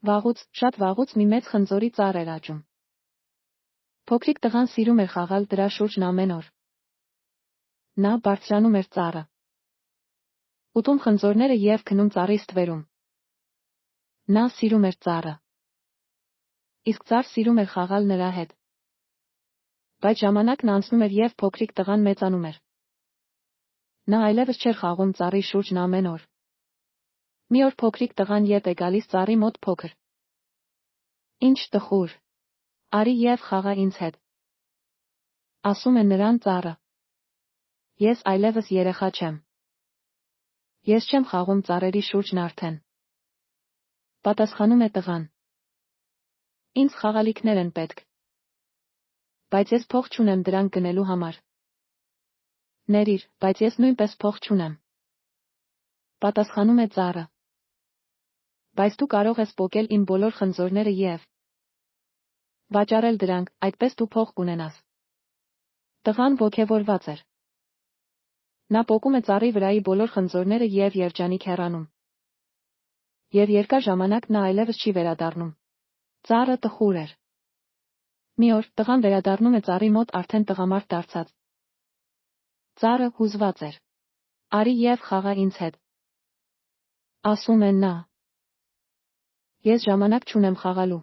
Շատ վաղուց մի մեծ խնձորի ծառ էր աճում։ Փոքրիկ տղան սիրում էր խաղալ դրա շուրջն ամեն օր։ Նա բարձրանում էր ծառը, ուտում խնձորները և քնում ծառի ստվերում։ Նա սիրում էր ծառը, իսկ ծառ սիրում էր խաղալ նրա հետ։ Բայց ժամանակն անցնում էր և փոքրիկ տղան մեծանում էր։ Նա այլևս չէր խաղում ծառի շուրջն ամեն օր։ Մի օր փոքրիկ տղան ետ է գալիս ծառի մոտ փոքր։ Ինչ տխուր, արի և խաղա ինձ հետ, ասում է նրան ծառը։ Ես այլևս երեխա չեմ։ Ես չեմ խաղում ծառերի շուրջն արդեն, պատասխանում է տղան։ Ինձ խաղալիքներ են պետք, բայց ես փող չունեմ դրանք գնելու համար։ Ներիր, բայց ես նույնպես փող չունեմ, պատասխանում է ծառը։ Բայց դու կարող ես պոկել իմ բոլոր խնձորները և վաճառել դրանք, այդպես դու փող կունենաս։ Տղան ոգևորված էր։ Նա պոկում է ծառի վրայի բոլոր խնձորները և երջանիկ հեռանում։ Եվ երկար ժամանակ նա այլևս չի վերադառնում։ Ծառը տխուր էր։ Մի օր տղան վերադառնում է ծառի մոտ արդեն տղամարդ դարձած։ Ծառը հուզված էր։ Արի և խաղա ինձ հետ, ասում է նա։ Ես ժամանակ չունեմ խաղալու։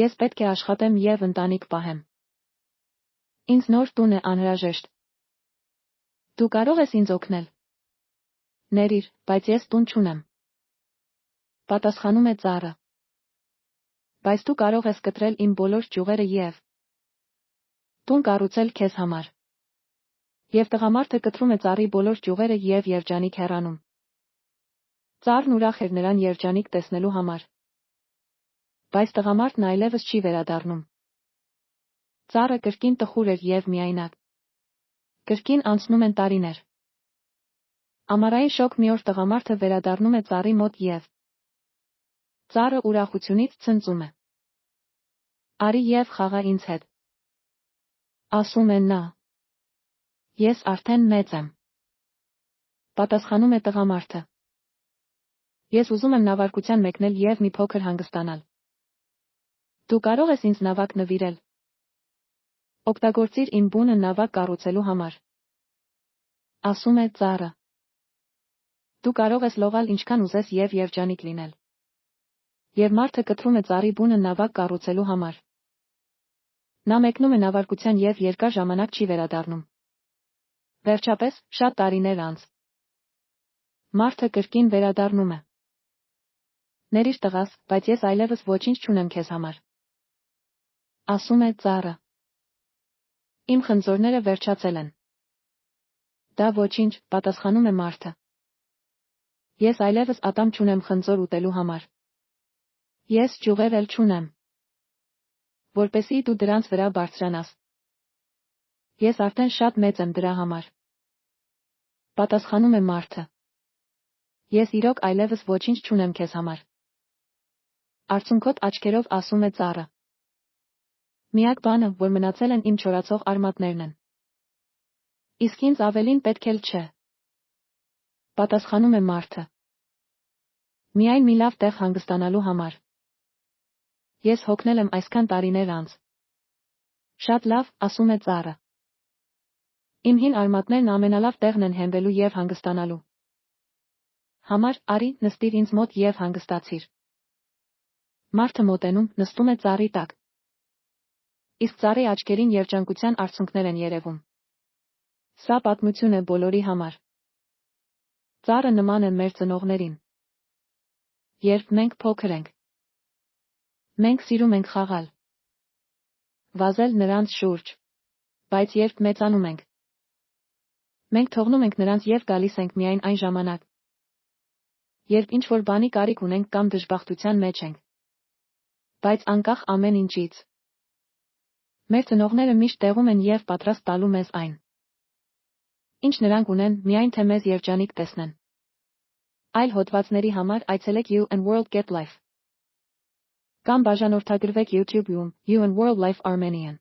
Ես պետք է աշխատեմ և ընտանիք պահեմ։ Ինձ նոր տուն է անհրաժեշտ։ Դու կարող ես ինձ օգնել։ Ներիր, բայց ես տուն չունեմ, պատասխանում է ծառը։ Բայց դու կարող ես կտրել իմ բոլոր ճյուղերը և տուն կառուցել քեզ համար։ Եվ տղամարդը կտրում է ծառի բոլոր ճյուղերը և երջանիկ հեռանում։ Ծառն ուրախ էր նրան երջանիկ տեսնելու համար։ Բայց տղամարդն այլևս չի վերադառնում։ Ծառը կրկին տխուր էր և միայնակ։ Կրկին անցնում են տարիներ։ Ամառային շոգ մի օր տղամարդը վերադառնում է ծառի մոտ և ծառը ուրախությունից ցնծում է։ Արի և խաղա ինձ հետ, ասում է նա։ Ես արդեն մեծ եմ, պատասխանում է տղամարդը։ Ես ուզում եմ նավարկության մեկնել և մի փոքր հանգստանալ։ Դու կարող ես ինձ նավակ նվիրել։ Օգտագործիր իմ բունը նավակ կառուցելու համար, ասում է ծառը։ Դու կարող ես լողալ ինչքան ուզես և երջանիկ լինել։ Եվ մարդը կտրում է ծառի բունը նավակ կառուցելու համար։ Նա մեկնում է նավարկության և երկար ժամանակ չի վերադառնում։ Վերջապես, շատ տարիներ անց, մարդը կրկին վերադառնում է։ Ներիր տղաս, բայց ես այլևս ոչինչ չունեմ քեզ համար, ասում է ծառը։ Իմ խնձորները վերջացել են։ Դա ոչինչ, պատասխանում է մարդը։ Ես այլևս ատամ չունեմ խնձոր ուտելու համար։ Ես ճյուղեր էլ չունեմ, որպեսզի դու դրանց վրա բարձրանաս։ Ես արդեն շատ մեծ եմ դրա համար, պատասխանում է մարդը։ Ես իրոք այլևս ոչինչ չունեմ քեզ համար։ Արցունքոտ աչքերով ասում է ծառը։ Միակ բանը, որ մնացել են իմ չորացող արմատներն են։ Իսկ ինձ ավելին պետք էլ չէ, պատասխանում է մարդը։ Միայն մի լավ տեղ հանգստանալու համար։ Ես հոգնել եմ այսքան տարիներ անց։ Շատ լավ, ասում է ծառը։ Իմ հին արմատներն ամենալավ տեղն են հենվելու և հանգստանալու համար, արի, նստիր ինձ մոտ և հանգստացիր։ Մարդը մոտենում, նստում է ծառի տակ։ Իսկ ծառի աչքերին երջանկության արցունքներ են երևում։ Սա պատմություն է բոլորի համար։ Ծառը նման է մեր ծնողներին։ Երբ մենք փոքր ենք, մենք սիրում ենք խաղալ, վազել նրանց շուրջ, բայց երբ մեծանում ենք, մենք թողնում ենք նրանց և գալիս ենք միայն այն ժամանակ, երբ ինչ-որ բանի կարիք ունենք կամ դժբախտության մեջ ենք։ Բայց անկախ ամեն ինչից, մեր ծնողները միշտ տեղում են և պատրաստ տալու մեզ այն, ինչ նրանք ունեն, միայն թե մեզ երջանիկ տեսնեն։ Այլ հոդվածների համար այցելեք You and World Get Life կամ բաժանորդագրվեք YouTube-ում You and World Life Armenian։